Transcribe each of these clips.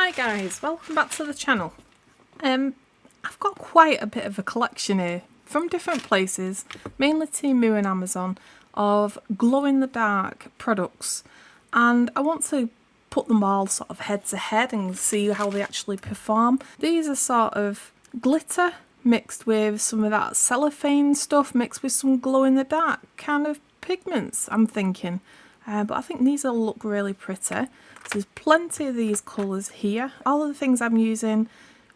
Hi guys, welcome back to the channel. I've got quite a bit of a collection here from different places, mainly Temu and Amazon, of glow-in-the-dark products, and I want to put them all sort of head to head and see how they actually perform. These are sort of glitter mixed with some of that cellophane stuff mixed with some glow-in-the-dark kind of pigments, I'm thinking. But I think these will look really pretty. So there's plenty of these colours here. All of the things I'm using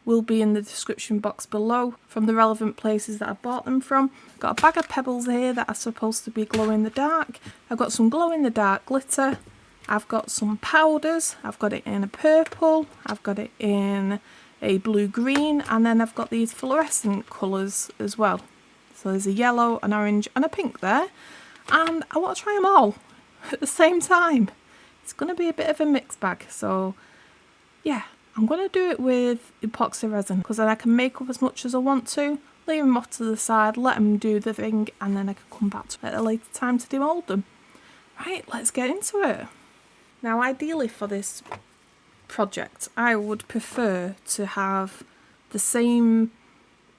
will be in the description box below from the relevant places that I bought them from. I've got a bag of pebbles here that are supposed to be glow in the dark. I've got some glow in the dark glitter. I've got some powders. I've got it in a purple. I've got it in a blue-green, and then I've got these fluorescent colours as well. So there's a yellow, an orange and a pink there. And I want to try them all at the same time. It's going to be a bit of a mixed bag, so yeah, I'm going to do it with epoxy resin because then I can make up as much as I want to, leave them off to the side, let them do the thing, and then I can come back to it at a later time to demold them. Right, let's get into it. Now ideally for this project I would prefer to have the same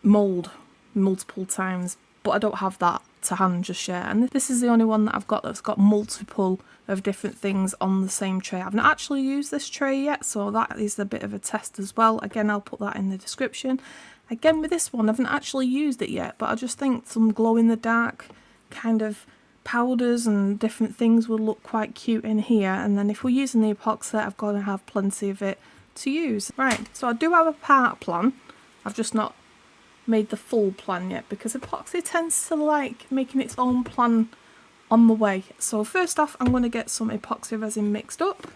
mould multiple times, but I don't have that to hand just yet, and this is the only one that I've got that's got multiple of different things on the same tray. I've not actually used this tray yet, so that is a bit of a test as well. Again, I'll put that in the description. Again, with this one, I haven't actually used it yet, but I just think some glow-in-the-dark kind of powders and different things will look quite cute in here, and then if we're using the epoxy, I've got to have plenty of it to use. Right, so I do have a part plan. I've just not made the full plan yet because epoxy tends to like making its own plan on the way. So first off, I'm going to get some epoxy resin mixed up,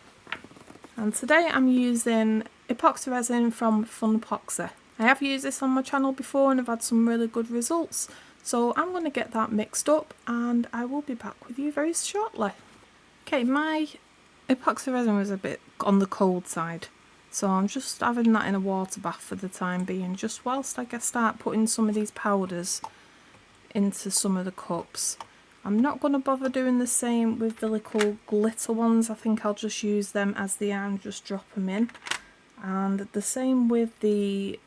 and today I'm using epoxy resin from Fun Epoxy. I have used this on my channel before and I've had some really good results, so I'm going to get that mixed up and I will be back with you very shortly. Okay, my epoxy resin was a bit on the cold side, so I'm just having that in a water bath for the time being, just whilst I start putting some of these powders into some of the cups. I'm not going to bother doing the same with the little glitter ones. I think I'll just use them as they are and just drop them in. And the same with the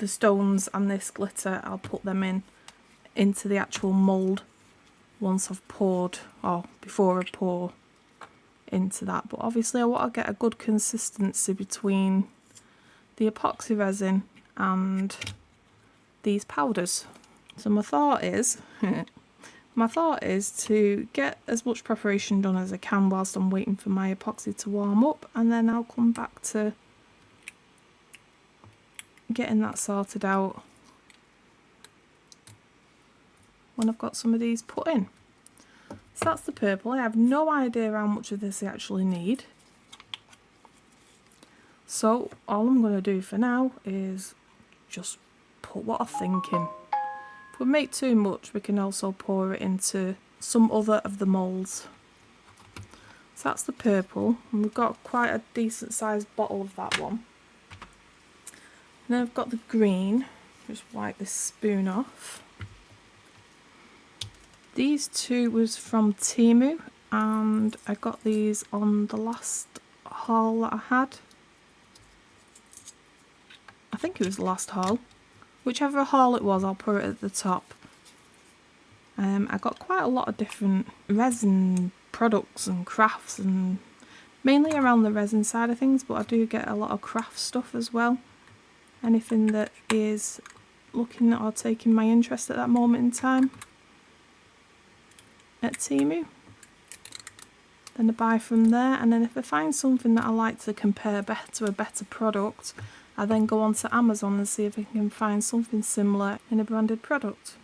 stones and this glitter, I'll put them into the actual mould once I've poured, or before I pour into that. But obviously I want to get a good consistency between the epoxy resin and these powders. So my thought is to get as much preparation done as I can whilst I'm waiting for my epoxy to warm up, and then I'll come back to getting that sorted out when I've got some of these put in. So that's the purple. I have no idea how much of this I actually need. So all I'm going to do for now is just put what I'm thinking. If we make too much, we can also pour it into some other of the moulds. So that's the purple, and we've got quite a decent sized bottle of that one. And then I've got the green. Just wipe this spoon off. These two was from Temu, and I got these on the last haul that I had. I think it was the last haul. Whichever haul it was, I'll put it at the top. I got quite a lot of different resin products and crafts, and mainly around the resin side of things, but I do get a lot of craft stuff as well. Anything that is looking or taking my interest at that moment in time at Temu, then I buy from there, and then if I find something that I like to compare to a better product, I then go on to Amazon and see if I can find something similar in a branded product.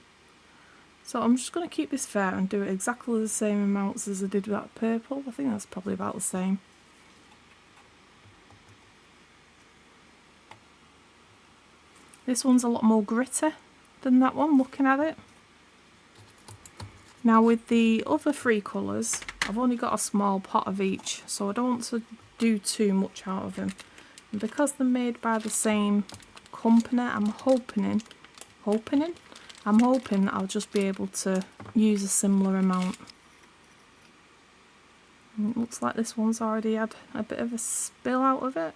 So I'm just going to keep this fair and do it exactly the same amounts as I did with that purple. I think that's probably about the same. This one's a lot more gritty than that one, looking at it. Now with the other three colours, I've only got a small pot of each, so I don't want to do too much out of them. And because they're made by the same company, I'm hoping I'll just be able to use a similar amount. And it looks like this one's already had a bit of a spill out of it.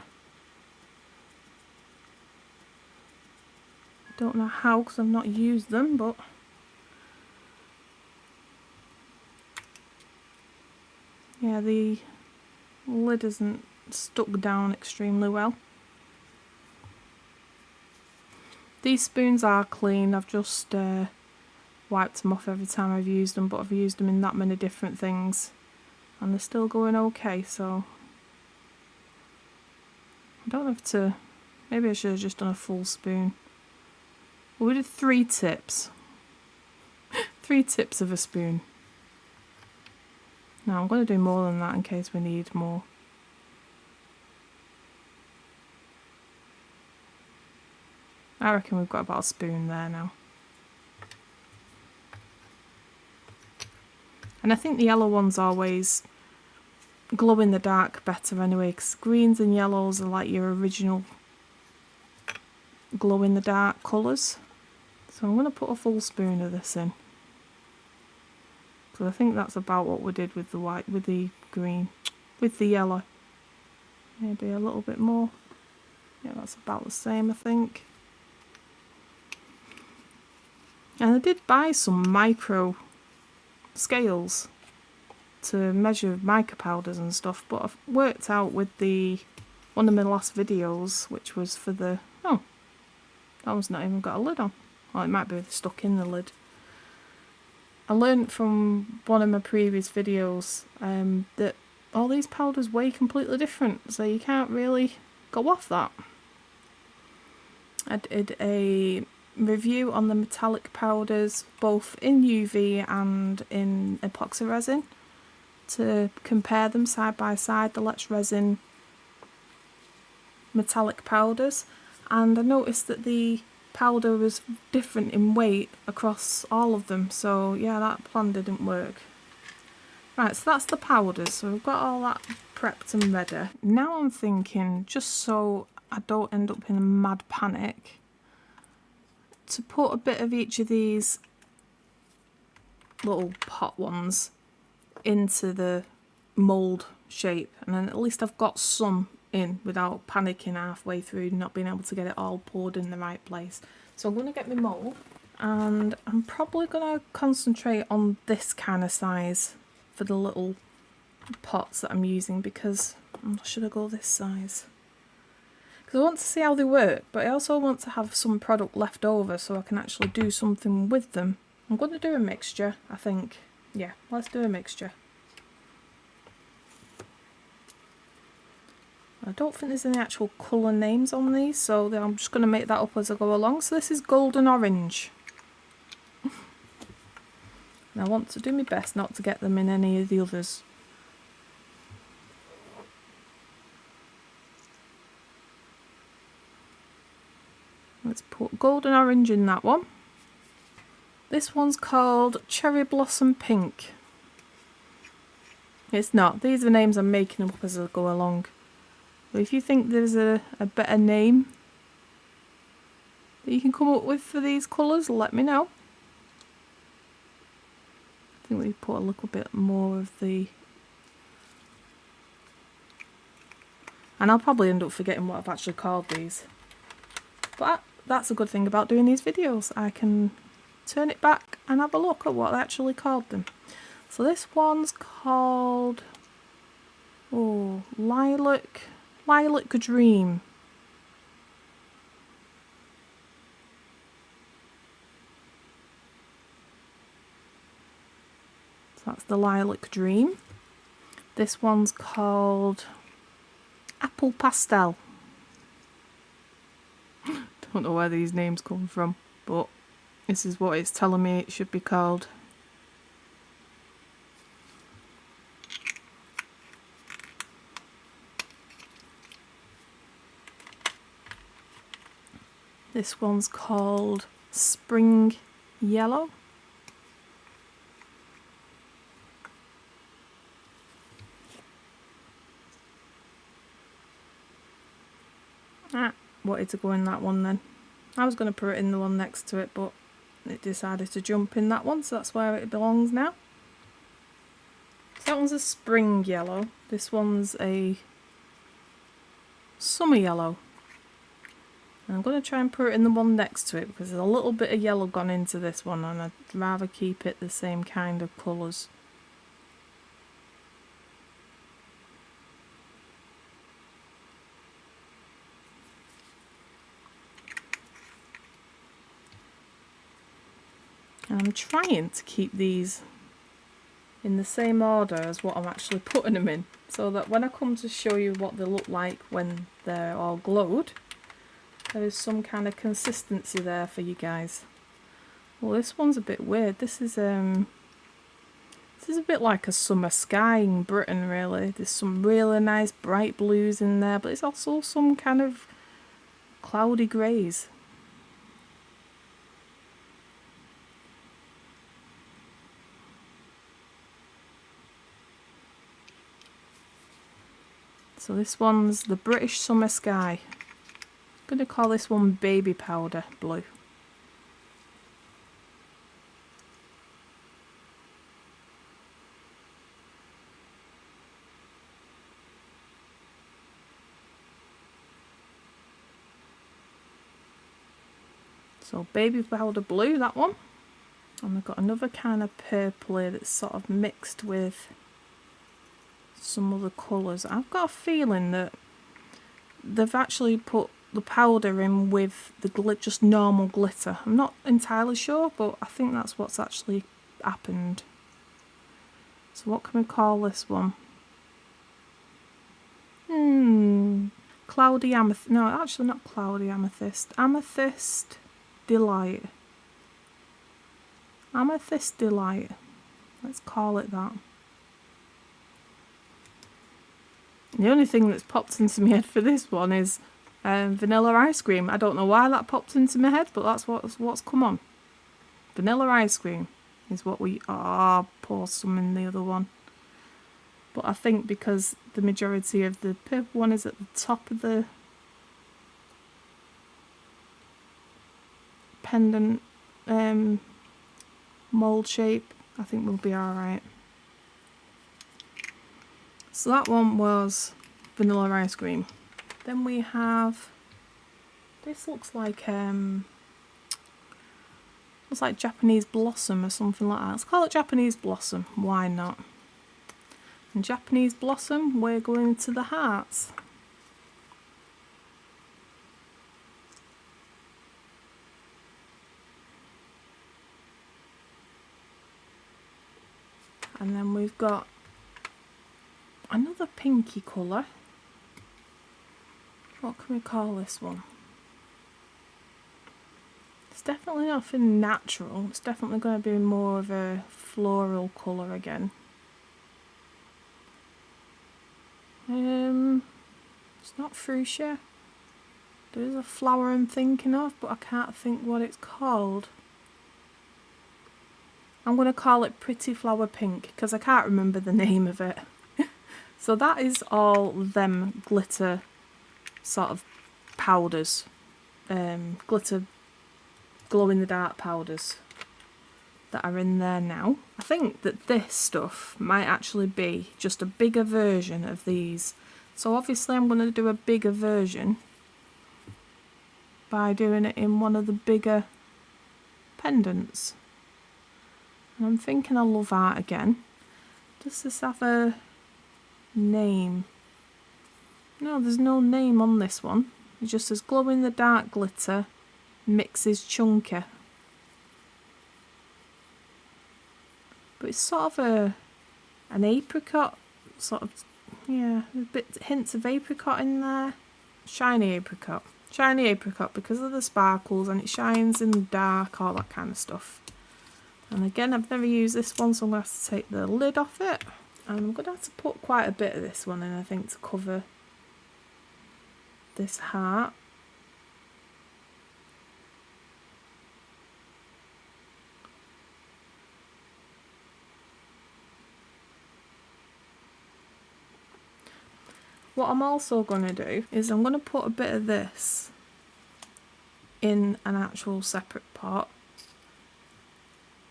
Don't know how because I've not used them, but yeah, the lid isn't stuck down extremely well. These spoons are clean. I've just wiped them off every time I've used them, but I've used them in that many different things and they're still going okay, so I don't have to, maybe I should have just done a full spoon. Well, we did 3 tips. 3 tips of a spoon. No, I'm going to do more than that in case we need more. I reckon we've got about a spoon there now. And I think the yellow ones always glow in the dark better anyway, because greens and yellows are like your original glow in the dark colours. So I'm going to put a full spoon of this in. So I think that's about what we did with the white, with the green, with the yellow. Maybe a little bit more. Yeah, that's about the same, I think. And I did buy some micro scales to measure mica powders and stuff, but I've worked out with the one of my last videos, which was for the, oh, that one's not even got a lid on. Well, it might be stuck in the lid. I learned from one of my previous videos that all these powders weigh completely different, so you can't really go off that. I did a review on the metallic powders both in UV and in epoxy resin to compare them side by side, the Let's Resin metallic powders, and I noticed that the powder was different in weight across all of them, so yeah, that plan didn't work. Right, so that's the powders, so we've got all that prepped and ready. Now I'm thinking, just so I don't end up in a mad panic, to put a bit of each of these little pot ones into the mould shape, and then at least I've got some in without panicking halfway through, not being able to get it all poured in the right place. So I'm going to get my mould, and I'm probably going to concentrate on this kind of size for the little pots that I'm using, because should I go this size? Because I want to see how they work, but I also want to have some product left over so I can actually do something with them. I'm going to do a mixture, I think. Yeah, let's do a mixture. I don't think there's any actual colour names on these, so I'm just going to make that up as I go along. So this is golden orange. And I want to do my best not to get them in any of the others. Let's put golden orange in that one. This one's called Cherry Blossom Pink. It's not. These are names I'm making up as I go along. But if you think there's a better name that you can come up with for these colours, let me know. I think we put a little bit more of the... And I'll probably end up forgetting what I've actually called these. But that's a good thing about doing these videos. I can turn it back and have a look at what I actually called them. So this one's called... oh, Lilac Dream. So that's the Lilac Dream. This one's called Apple Pastel. Don't know where these names come from, but this is what it's telling me it should be called. This one's called Spring Yellow. Wanted to go in that one then. I was going to put it in the one next to it, but it decided to jump in that one, so that's where it belongs now. So that one's a spring yellow. This one's a summer yellow. And I'm going to try and put it in the one next to it because there's a little bit of yellow gone into this one, and I'd rather keep it the same kind of colours. And I'm trying to keep these in the same order as what I'm actually putting them in, so that when I come to show you what they look like when they're all glowed, there is some kind of consistency there for you guys. Well, this one's a bit weird. This is a bit like a summer sky in Britain, really. There's some really nice bright blues in there, but it's also some kind of cloudy greys. So this one's the British Summer Sky. I'm going to call this one Baby Powder Blue. So Baby Powder Blue, that one. And we've got another kind of purple here that's sort of mixed with some other colours. I've got a feeling that they've actually put the powder in with the just normal glitter. I'm not entirely sure, but I think that's what's actually happened. So what can we call this one? Cloudy Amethyst. No, actually not Cloudy Amethyst. Amethyst Delight. Amethyst Delight. Let's call it that. The only thing that's popped into my head for this one is vanilla ice cream. I don't know why that popped into my head, but that's what's come on. Vanilla ice cream is what we are. Pour some in the other one. But I think because the majority of the purple one is at the top of the pendant mould shape, I think we'll be alright. So that one was vanilla ice cream. Then we have, this looks like Japanese blossom or something like that. Let's call it Japanese blossom, why not? And Japanese blossom, we're going to the hearts. And then we've got another pinky colour. What can we call this one? It's definitely nothing natural. It's definitely going to be more of a floral colour again. It's not fuchsia. There is a flower I'm thinking of, but I can't think what it's called. I'm going to call it Pretty Flower Pink because I can't remember the name of it. So that is all them glitter sort of powders, glitter glow in the dark powders that are in there now. I think that this stuff might actually be just a bigger version of these. So obviously I'm going to do a bigger version by doing it in one of the bigger pendants. And I'm thinking of Love Art again. Does this have a name? No, there's no name on this one. It just says glow in the dark glitter mixes chunky. But it's sort of an apricot, sort of, yeah, a bit hints of apricot in there. Shiny apricot because of the sparkles, and it shines in the dark, all that kind of stuff. And again, I've never used this one, so I'm going to have to take the lid off it. And I'm going to have to put quite a bit of this one in, I think, to cover this heart. What I'm also going to do is I'm going to put a bit of this in an actual separate pot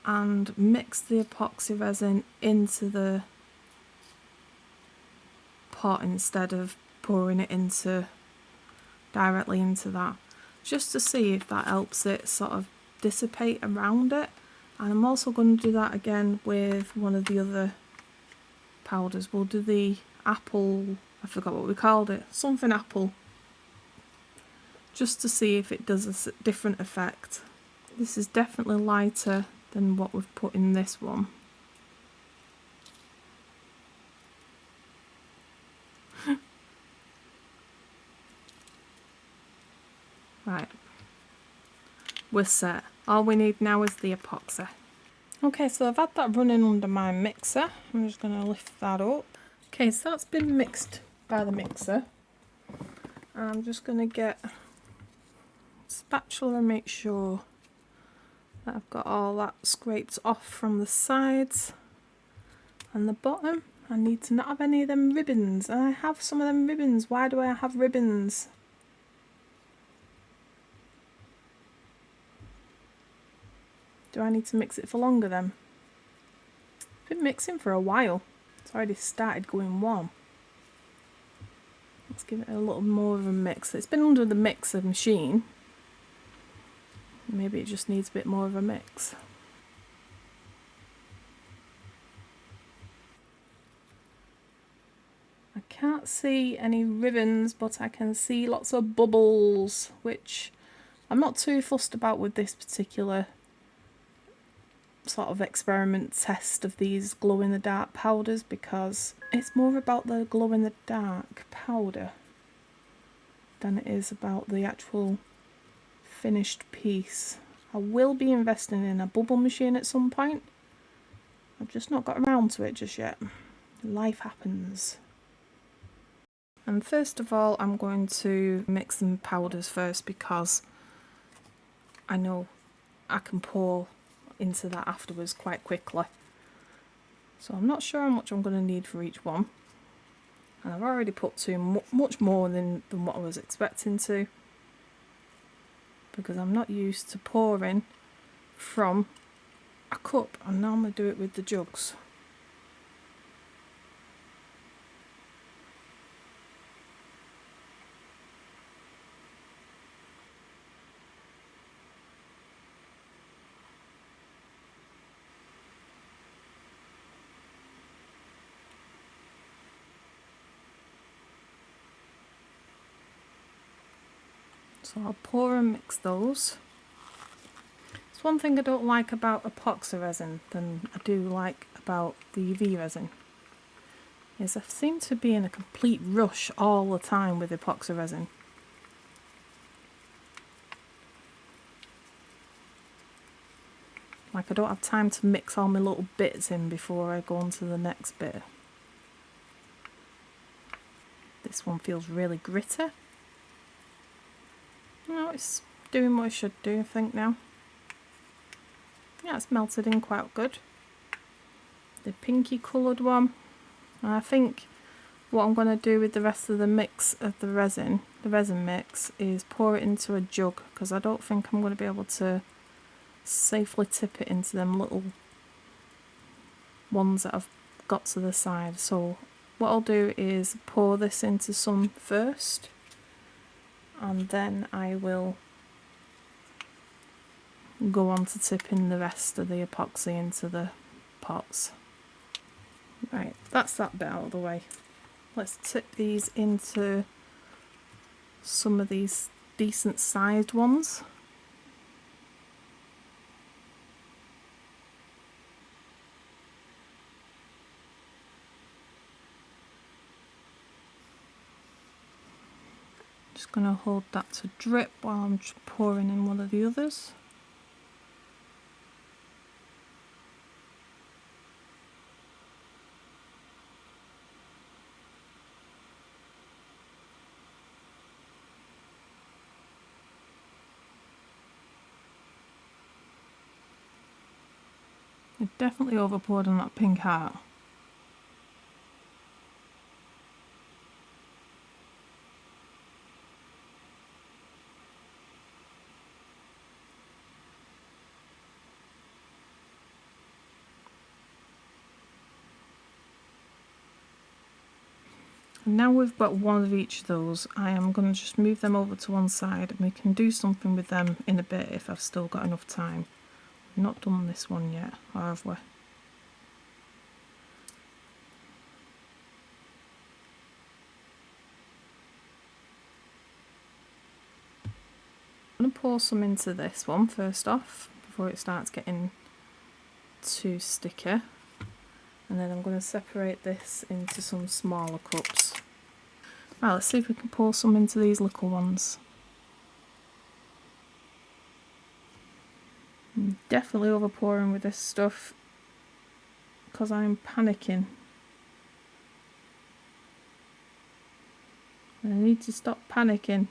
and mix the epoxy resin into the pot instead of pouring it directly into that. just to see if that helps it sort of dissipate around it. And I'm also going to do that again with one of the other powders. We'll do the apple, I forgot what we called it, something apple, just to see if it does a different effect. This is definitely lighter than what we've put in this one. Right, we're set. All we need now is the epoxy. Okay, so I've had that running under my mixer. I'm just going to lift that up. Okay, so that's been mixed by the mixer. I'm just going to get a spatula and make sure that I've got all that scraped off from the sides and the bottom. I need to not have any of them ribbons, and I have some of them ribbons. Why do I have ribbons? Do I need to mix it for longer then? It's been mixing for a while. It's already started going warm. Let's give it a little more of a mix. It's been under the mixer machine. Maybe it just needs a bit more of a mix. I can't see any ribbons, but I can see lots of bubbles, which I'm not too fussed about with this particular sort of experiment test of these glow-in-the-dark powders, because it's more about the glow-in-the-dark powder than it is about the actual finished piece. I will be investing in a bubble machine at some point. I've just not got around to it just yet. Life happens. And first of all, I'm going to mix some powders first, because I know I can pour into that afterwards quite quickly. So I'm not sure how much I'm going to need for each one. And I've already put too much more than what I was expecting to, because I'm not used to pouring from a cup. I normally do it with the jugs. So I'll pour and mix those. It's one thing I don't like about epoxy resin than I do like about the UV resin, is I seem to be in a complete rush all the time with epoxy resin. Like I don't have time to mix all my little bits in before I go on to the next bit. This one feels really gritty. No, it's doing what it should do, I think, now. Yeah, it's melted in quite good. The pinky coloured one. And I think what I'm going to do with the rest of the mix of the resin mix, is pour it into a jug, because I don't think I'm going to be able to safely tip it into them little ones that I've got to the side. So what I'll do is pour this into some first, and then I will go on to tipping the rest of the epoxy into the pots. Right, that's that bit out of the way. Let's tip these into some of these decent sized ones. Just going to hold that to drip while I'm pouring in one of the others. I definitely over poured on that pink heart. And now we've got one of each of those, I am going to just move them over to one side and we can do something with them in a bit if I've still got enough time. We've not done this one yet, or have we? I'm going to pour some into this one first off before it starts getting too sticky, and then I'm going to separate this into some smaller cups. Right, let's see if we can pour some into these little ones. I'm definitely over pouring with this stuff because I'm panicking. I need to stop panicking.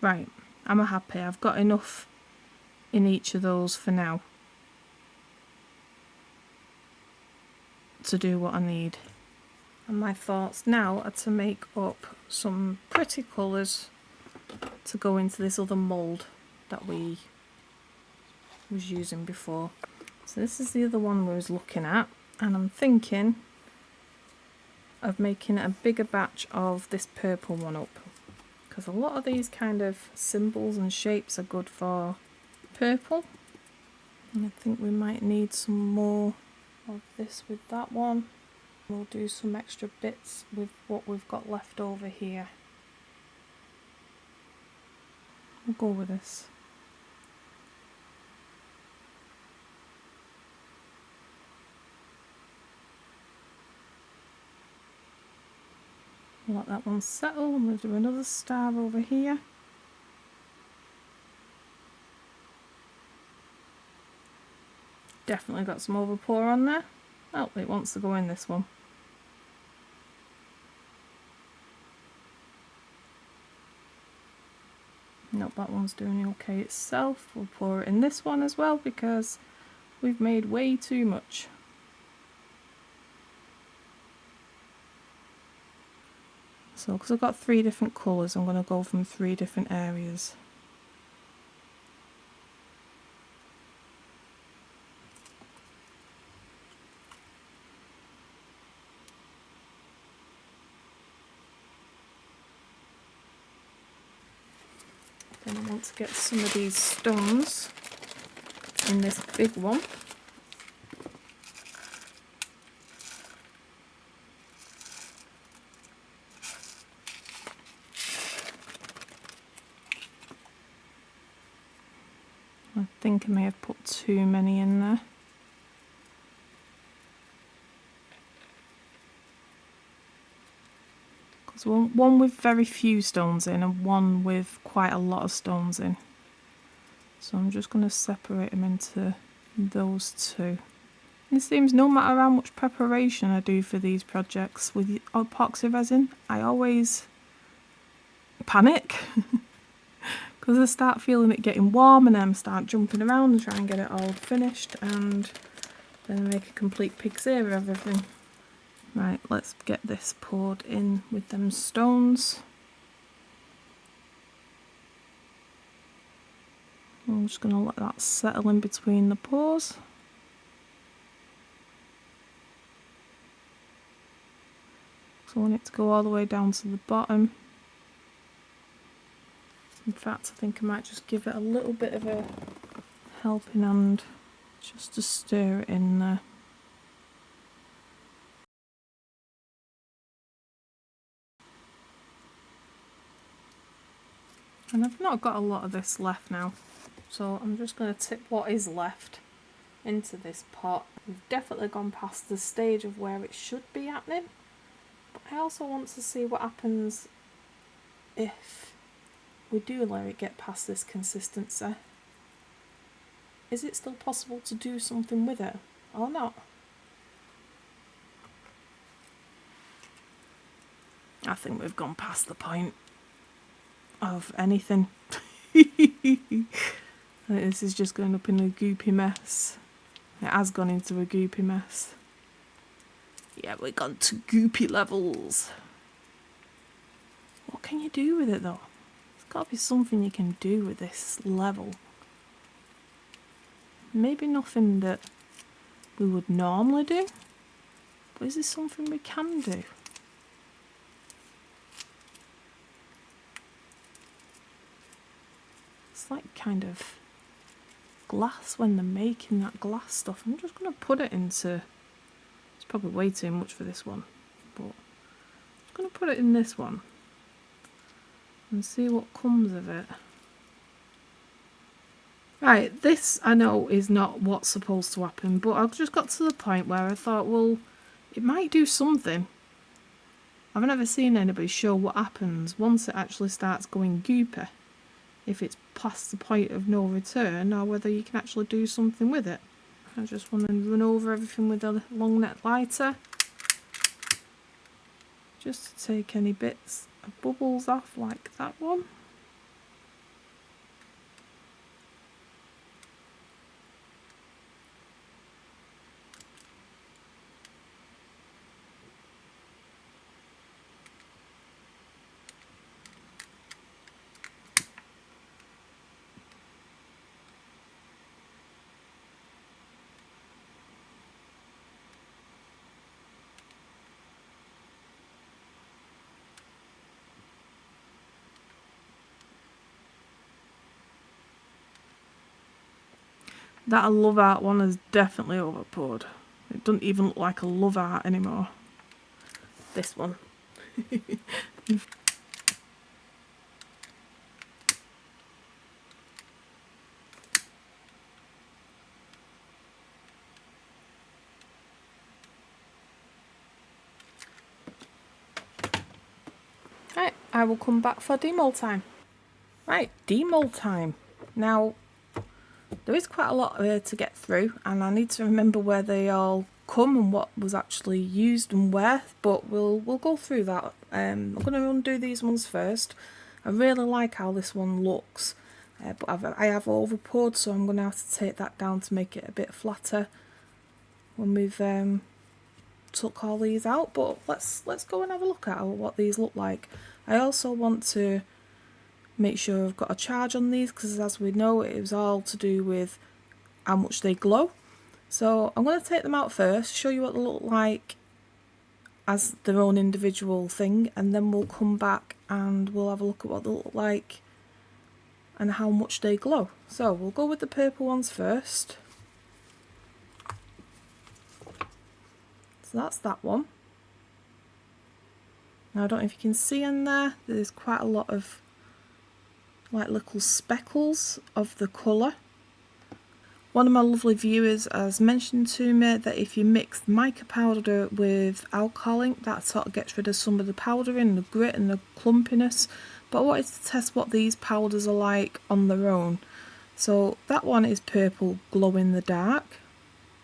Right, I'm happy. I've got enough in each of those for now to do what I need. And my thoughts now are to make up some pretty colours to go into this other mould that we was using before. So this is the other one we was looking at, and I'm thinking of making a bigger batch of this purple one up, because a lot of these kind of symbols and shapes are good for purple, and I think we might need some more of this with that one. We'll do some extra bits with what we've got left over here. We'll go with this. Let that one settle, and we'll do another star over here. Definitely got some overpour on there. Oh, it wants to go in this one. Nope, that one's doing okay itself. We'll pour it in this one as well because we've made way too much. So, because I've got 3 different colours, I'm going to go from 3 different areas. Then I want to get some of these stones in this big one. I think I may have put too many in there. Because one with very few stones in and one with quite a lot of stones in. So I'm just going to separate them into those two. It seems no matter how much preparation I do for these projects with epoxy resin, I always panic. Because I start feeling it getting warm and then I start jumping around and try and get it all finished, and then I make a complete pig's ear of everything. Right, let's get this poured in with them stones. I'm just going to let that settle in between the pores. So I want it to go all the way down to the bottom. In fact, I think I might just give it a little bit of a helping hand just to stir it in there. And I've not got a lot of this left now, so I'm just going to tip what is left into this pot. We've definitely gone past the stage of where it should be happening, but I also want to see what happens if we do let it get past this consistency. Is it still possible to do something with it or not? I think we've gone past the point of anything. This is just going up in a goopy mess. It has gone into a goopy mess. Yeah, we've gone to goopy levels. What can you do with it though? got to be something you can do with this level. Maybe nothing that we would normally do, but is this something we can do? It's like kind of glass when they're making that glass stuff. I'm just going to put it into, it's probably way too much for this one, but I'm just going to put it in this one and see what comes of it. Right, this I know is not what's supposed to happen, but I've just got to the point where I thought, well, it might do something. I've never seen anybody show what happens once it actually starts going goopy. If it's past the point of no return, or whether you can actually do something with it. I just want to run over everything with a long neck lighter, just to take any bits of bubbles off, like that one. That love art one is definitely overpoured. It doesn't even look like a love art anymore. This one. Right, I will come back for demold time. Right, demold time. Now, there is quite a lot here to get through, and I need to remember where they all come and what was actually used and where, but we'll go through that. I'm going to undo these ones first. I really like how this one looks, but I have overpoured, so I'm going to have to take that down to make it a bit flatter when we've took all these out. But let's go and have a look at what these look like. I also want to make sure I've got a charge on these, because as we know, it was all to do with how much they glow. So I'm going to take them out first, show you what they look like as their own individual thing, and then we'll come back and we'll have a look at what they look like and how much they glow. So we'll go with the purple ones first. So that's that one. Now I don't know if you can see in there, there's quite a lot of like little speckles of the colour. One of my lovely viewers has mentioned to me that if you mix mica powder with alcohol ink, that sort of gets rid of some of the powdering, the grit and the clumpiness. But I wanted to test what these powders are like on their own. So that one is purple glow in the dark.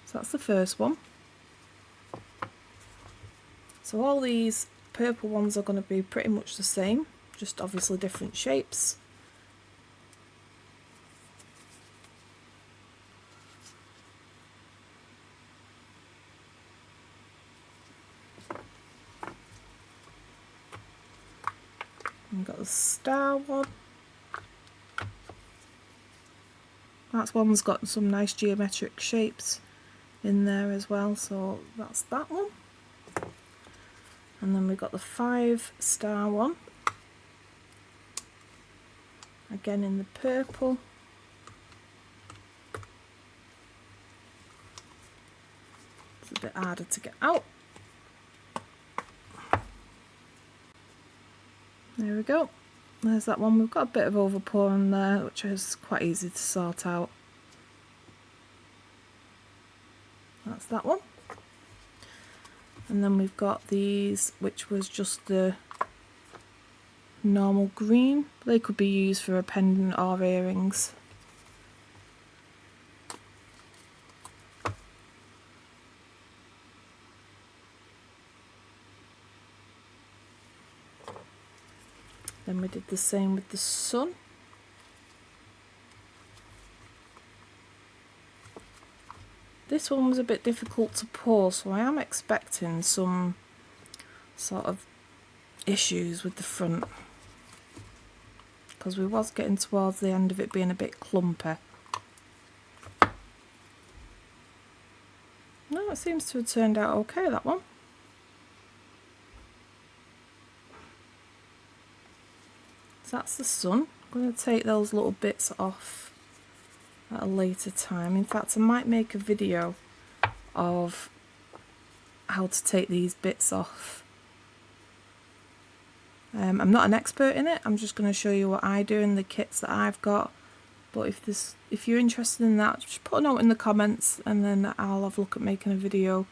So that's the first one. So all these purple ones are going to be pretty much the same, just obviously different shapes. We've got the star one. That one's got some nice geometric shapes in there as well, so that's that one. And then we've got the 5-star one, again in the purple. It's a bit harder to get out. There we go. There's that one. We've got a bit of overpour on there, which is quite easy to sort out. That's that one. And then we've got these, which was just the normal green. They could be used for a pendant or earrings. Then we did the same with the sun. This one was a bit difficult to pour, so I am expecting some sort of issues with the front. because we was getting towards the end of it being a bit clumpy. No, it seems to have turned out okay, that one. So that's the sun. I'm going to take those little bits off at a later time. In fact, I might make a video of how to take these bits off. I'm not an expert in it, I'm just going to show you what I do and the kits that I've got. But if you're interested in that, just put a note in the comments and then I'll have a look at making a video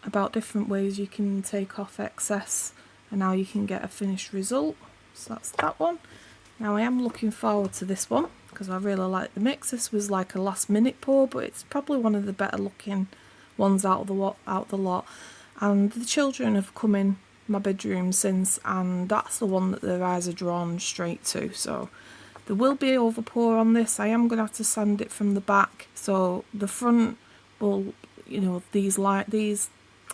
about different ways you can take off excess and how you can get a finished result. So that's that one. Now I am looking forward to this one because I really like the mix. This was like a last minute pour, but it's probably one of the better looking ones out of the lot. And the children have come in my bedroom since, and that's the one that their eyes are drawn straight to. So there will be overpour on this. I am going to have to sand it from the back, so the front will, you know, these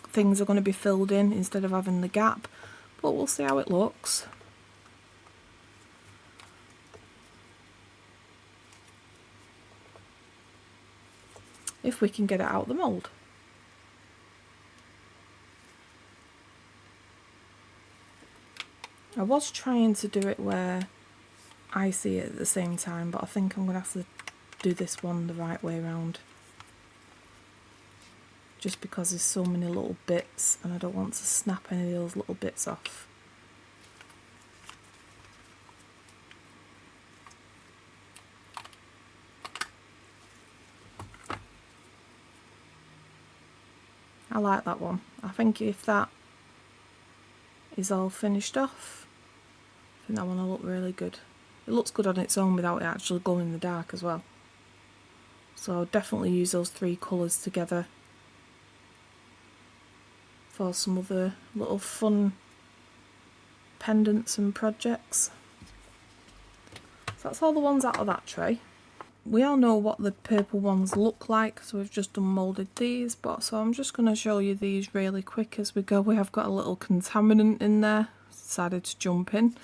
things are going to be filled in instead of having the gap, but we'll see how it looks. If we can get it out the mould. I was trying to do it where I see it at the same time, but I think I'm going to have to do this one the right way around. Just because there's so many little bits and I don't want to snap any of those little bits off. I like that one. I think if that is all finished off, I think that one will look really good. It looks good on its own without it actually glowing in the dark as well. So I'll definitely use those three colours together for some other little fun pendants and projects. So that's all the ones out of that tray. We all know what the purple ones look like, so we've just done moulded these, but so I'm just going to show you these really quick as we go. We have got a little contaminant in there, decided to jump in,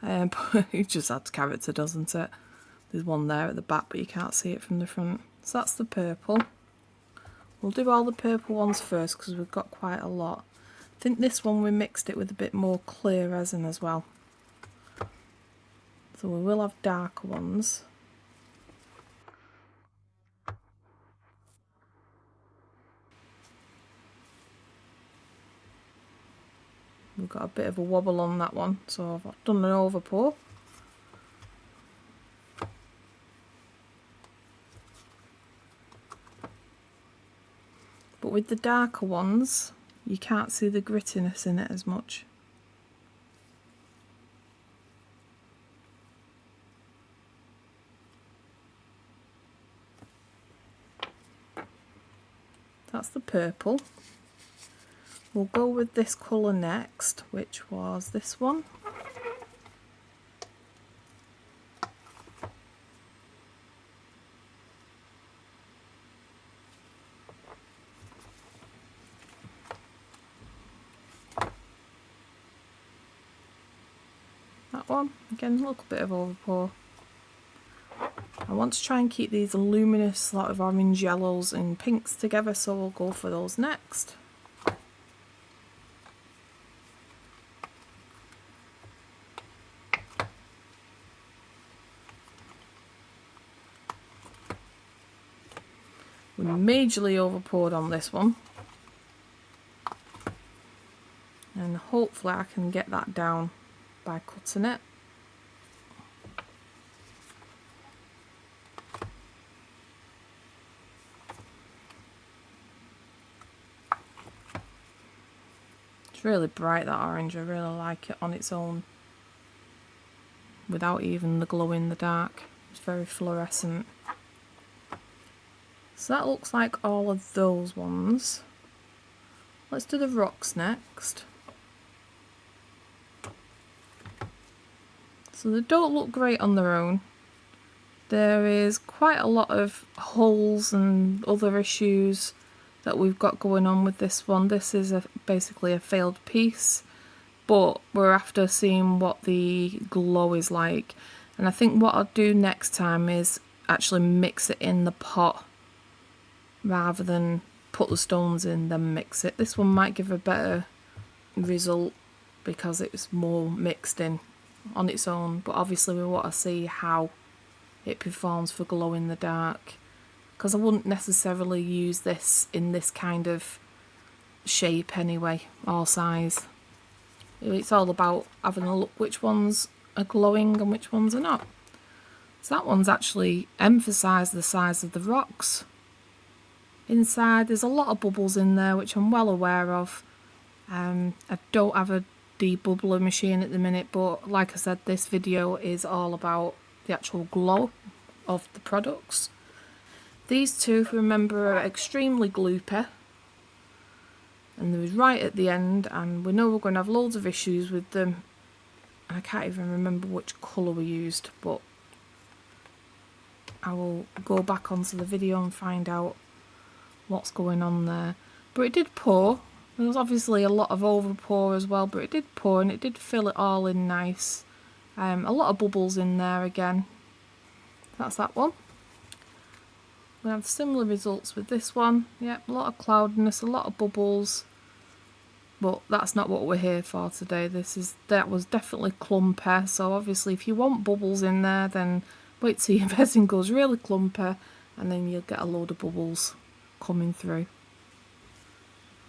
but it just adds character, doesn't it? There's one there at the back, but you can't see it from the front. So that's the purple. We'll do all the purple ones first because we've got quite a lot. I think this one we mixed it with a bit more clear resin as well. So we will have darker ones. We've got a bit of a wobble on that one, so I've done an overpour. But with the darker ones, you can't see the grittiness in it as much. That's the purple. We'll go with this colour next, which was this one. That one, again, a little bit of overpour. I want to try and keep these luminous sort of orange yellows and pinks together, so we'll go for those next. We majorly overpoured on this one, and hopefully I can get that down by cutting it. It's really bright, that orange. I really like it on its own without even the glow in the dark. It's very fluorescent. So that looks like all of those ones. Let's do the rocks next. So they don't look great on their own. There is quite a lot of holes and other issues that we've got going on with this one. This is basically a failed piece. but we're after seeing what the glow is like. And I think what I'll do next time is actually mix it in the pot rather than put the stones in then mix it. This one might give a better result because it's more mixed in on its own, but obviously we want to see how it performs for glow in the dark, because I wouldn't necessarily use this in this kind of shape anyway, or size. It's all about having a look which ones are glowing and which ones are not. So that one's actually emphasised the size of the rocks. Inside there's a lot of bubbles in there, which I'm well aware of. I don't have a debubbler machine at the minute, but like I said, this video is all about the actual glow of the products. These two, if you remember, are extremely gloopy, and they was right at the end, and we know we're going to have loads of issues with them. I can't even remember which colour we used, but I will go back onto the video and find out what's going on there. But it did pour. There was obviously a lot of over pour as well, but it did pour and it did fill it all in nice. A lot of bubbles in there again. That's that one. We have similar results with this one. Yep, a lot of cloudiness, a lot of bubbles. But that's not what we're here for today. That was definitely clumpy. So obviously if you want bubbles in there, then wait till your resin goes really clumpy and then you'll get a load of bubbles coming through.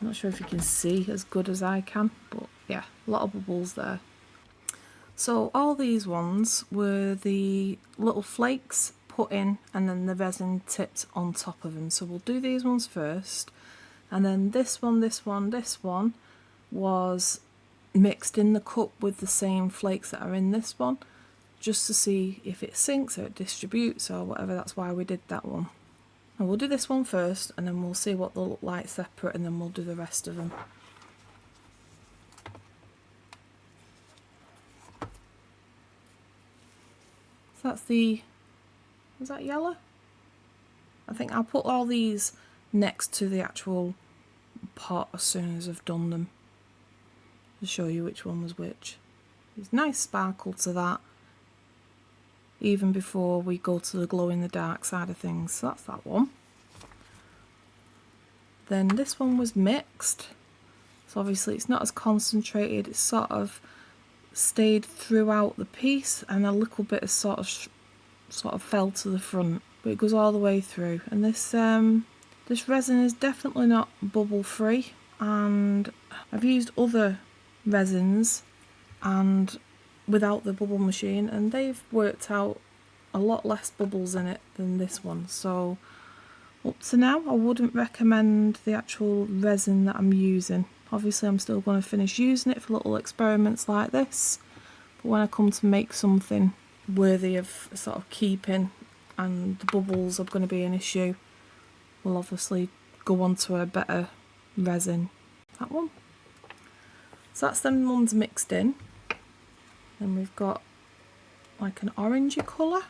I'm not sure if you can see as good as I can, but yeah, a lot of bubbles there. So all these ones were the little flakes put in and then the resin tipped on top of them. So we'll do these ones first, and then this one was mixed in the cup with the same flakes that are in this one, just to see if it sinks or it distributes or whatever. That's why we did that one. And we'll do this one first and then we'll see what they'll look like separate, and then we'll do the rest of them. So that's is that yellow? I think I'll put all these next to the actual pot as soon as I've done them, to show you which one was which. There's nice sparkle to that, even before we go to the glow in the dark side of things. So that's that one. Then this one was mixed, so obviously it's not as concentrated. It's sort of stayed throughout the piece, and a little bit of sort of fell to the front, but it goes all the way through. And this resin is definitely not bubble free, and I've used other resins and without the bubble machine, and they've worked out a lot less bubbles in it than this one. So up to now I wouldn't recommend the actual resin that I'm using. Obviously I'm still going to finish using it for little experiments like this, but when I come to make something worthy of sort of keeping and the bubbles are going to be an issue, we'll obviously go on to a better resin. That one. So that's them ones mixed in. Then we've got like an orangey colour,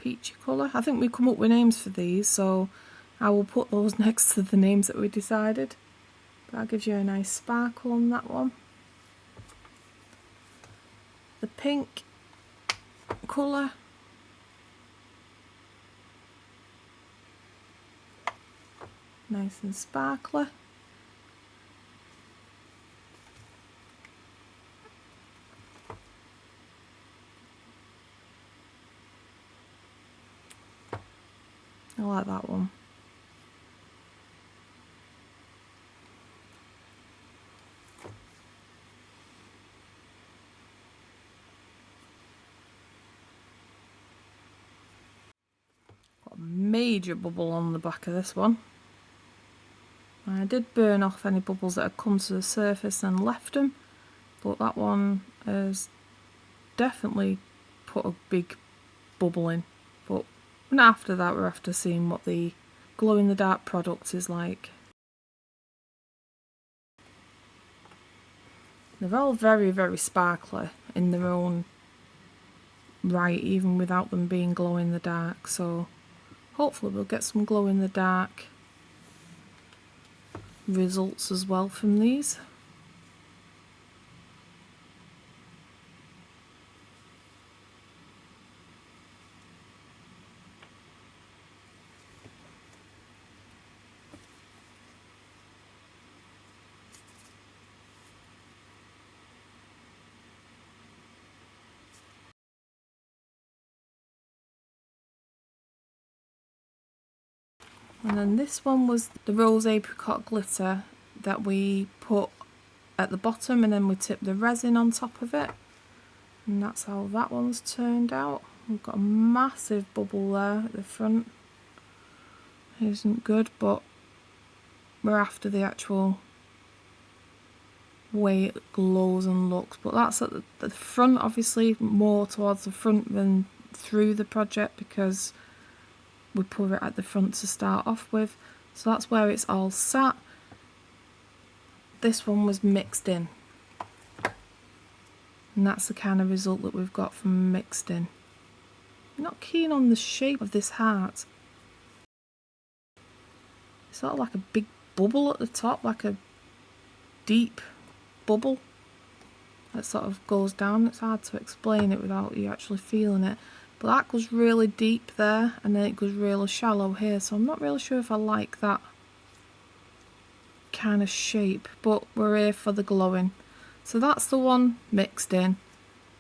peachy colour. I think we come up with names for these, so I will put those next to the names that we decided. But that gives you a nice sparkle on that one. The pink colour. Nice and sparkly. I like that one. Got a major bubble on the back of this one. I did burn off any bubbles that had come to the surface and left them, but that one has definitely put a big bubble in. But after that, we're after seeing what the glow in the dark product is like. They're all very, very sparkly in their own right, even without them being glow in the dark. So hopefully we'll get some glow in the dark results as well from these. And then this one was the rose apricot glitter that we put at the bottom, and then we tipped the resin on top of it. And that's how that one's turned out. We've got a massive bubble there at the front. It isn't good, but we're after the actual way it glows and looks. But that's at the front, obviously more towards the front than through the project, because we put it at the front to start off with. So that's where it's all sat. This one was mixed in, and that's the kind of result that we've got from mixed in. I'm not keen on the shape of this heart. It's sort of like a big bubble at the top, like a deep bubble that sort of goes down. It's hard to explain it without you actually feeling it. But that goes really deep there, and then it goes really shallow here. So I'm not really sure if I like that kind of shape, but we're here for the glowing. So that's the one mixed in.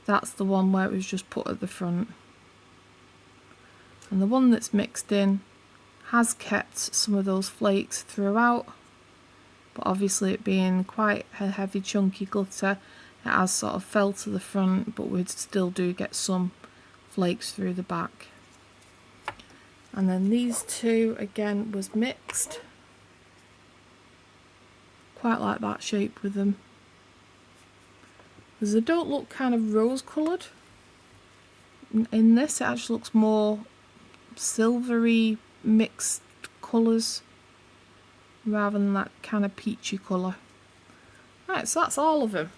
That's the one where it was just put at the front. And the one that's mixed in has kept some of those flakes throughout, but obviously it being quite a heavy chunky glitter, it has sort of fell to the front, but we still do get some flakes through the back. And then these two again was mixed. Quite like that shape with them, because they don't look kind of rose coloured. In this it actually looks more silvery mixed colours rather than that kind of peachy colour. Right, so that's all of them.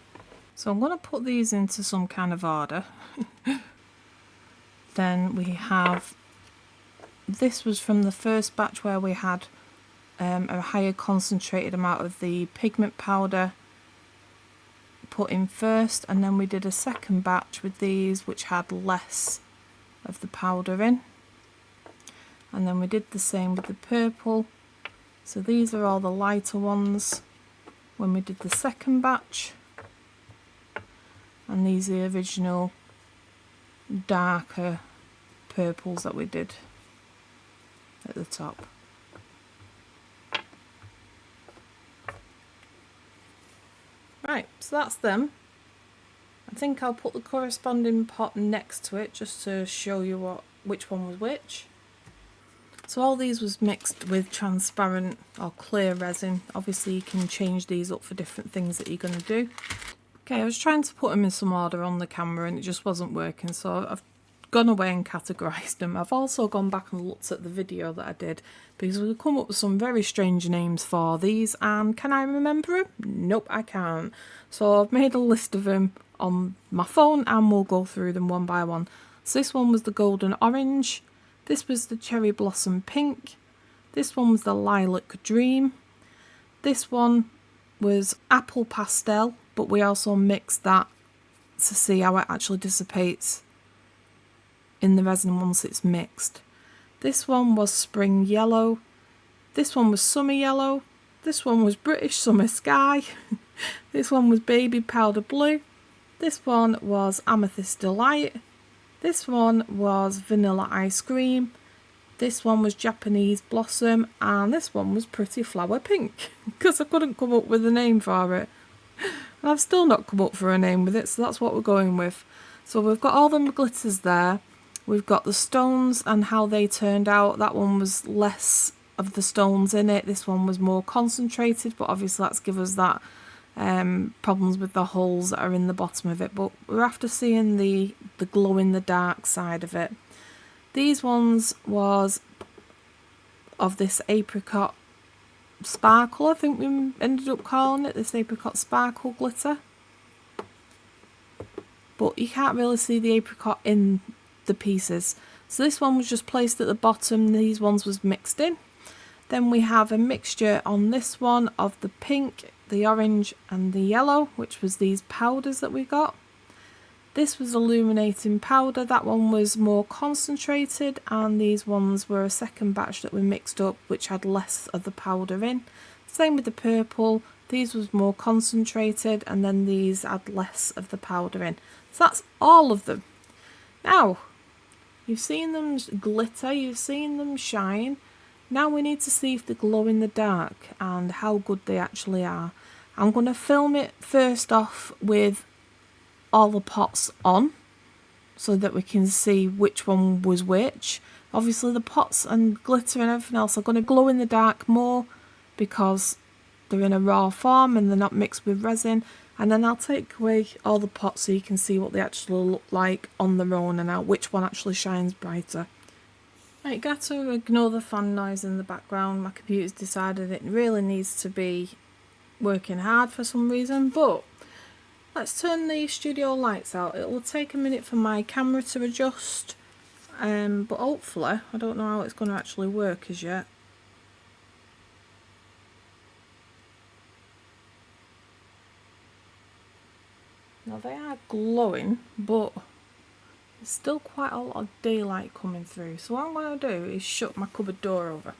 So I'm going to put these into some kind of order. Then we have, this was from the first batch where we had a higher concentrated amount of the pigment powder put in first, and then we did a second batch with these which had less of the powder in, and then we did the same with the purple. So these are all the lighter ones when we did the second batch, and these are the original darker purples that we did at the top. Right, so that's them. I think I'll put the corresponding pot next to it just to show you which one was which. So all these was mixed with transparent or clear resin. Obviously you can change these up for different things that you're going to do. Okay, I was trying to put them in some order on the camera and it just wasn't working, so I've gone away and categorised them. I've also gone back and looked at the video that I did, because we've come up with some very strange names for these, and can I remember them? Nope, I can't. So I've made a list of them on my phone and we'll go through them one by one. So this one was the golden orange, this was the cherry blossom pink, this one was the lilac dream, this one was apple pastel, but we also mixed that to see how it actually dissipates in the resin once it's mixed. This one was spring yellow, this one was summer yellow, this one was British summer sky, this one was baby powder blue, this one was amethyst delight, this one was vanilla ice cream, this one was Japanese blossom, and this one was pretty flower pink, because I couldn't come up with a name for it. And I've still not come up for a name with it, so that's what we're going with. So we've got all them glitters there. We've got the stones and how they turned out. That one was less of the stones in it. This one was more concentrated, but obviously that's give us that problems with the holes that are in the bottom of it. But we're after seeing the glow in the dark side of it. These ones was of this apricot sparkle, I think we ended up calling it, this apricot sparkle glitter. But you can't really see the apricot in the pieces. So this one was just placed at the bottom, these ones was mixed in. Then we have a mixture on this one of the pink, the orange and the yellow, which was these powders that we got. This was illuminating powder, that one was more concentrated, and these ones were a second batch that we mixed up which had less of the powder in. Same with the purple, these was more concentrated, and then these had less of the powder in. So that's all of them. Now, you've seen them glitter, you've seen them shine. Now we need to see if they glow in the dark and how good they actually are. I'm going to film it first off with all the pots on so that we can see which one was which. Obviously the pots and glitter and everything else are going to glow in the dark more because they're in a raw form and they're not mixed with resin. And then I'll take away all the pots so you can see what they actually look like on their own and which one actually shines brighter. Right, got to ignore the fan noise in the background. My computer's decided it really needs to be working hard for some reason, but let's turn the studio lights out. It will take a minute for my camera to adjust, but hopefully, I don't know how it's going to actually work as yet. Now they are glowing, but there's still quite a lot of daylight coming through. So what I'm going to do is shut my cupboard door over,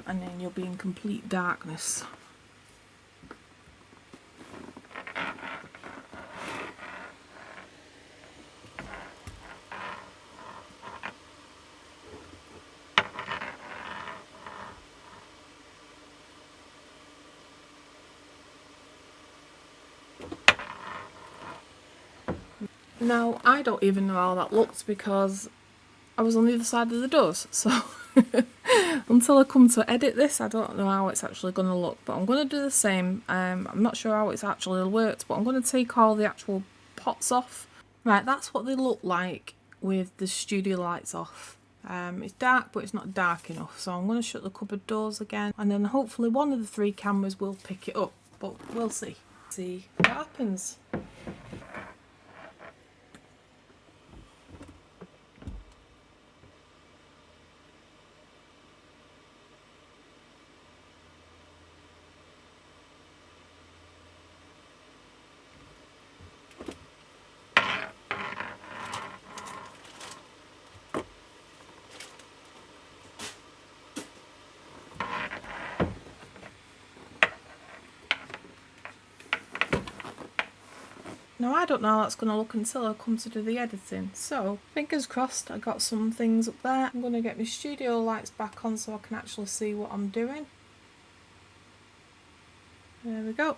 and then you'll be in complete darkness. Now, I don't even know how that looks because I was on the other side of the doors, so until I come to edit this, I don't know how it's actually going to look, but I'm going to do the same. I'm not sure how it's actually worked, but I'm going to take all the actual pots off. Right, that's what they look like with the studio lights off. It's dark, but it's not dark enough, so I'm going to shut the cupboard doors again, and then hopefully one of the 3 cameras will pick it up, but we'll see. See what happens. Now I don't know how that's going to look until I come to do the editing, so fingers crossed I got some things up there. I'm going to get my studio lights back on so I can actually see what I'm doing. There we go.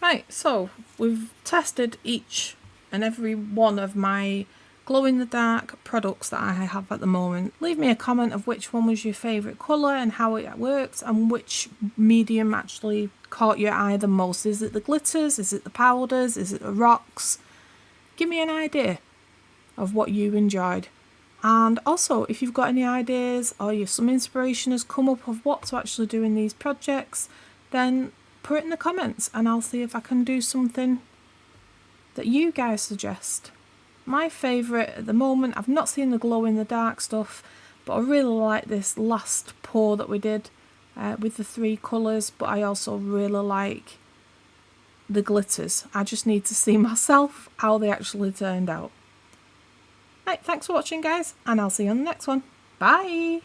Right, so we've tested each and every one of my glow-in-the-dark products that I have at the moment. Leave me a comment of which one was your favourite colour and how it worked, and which medium actually caught your eye the most. Is it the glitters? Is it the powders? Is it the rocks? Give me an idea of what you enjoyed. And also, if you've got any ideas or some inspiration has come up of what to actually do in these projects, then put it in the comments and I'll see if I can do something that you guys suggest. My favourite at the moment, I've not seen the glow in the dark stuff, but I really like this last pour that we did with the 3 colours, but I also really like the glitters. I just need to see myself how they actually turned out. Right, thanks for watching guys, and I'll see you on the next one. Bye!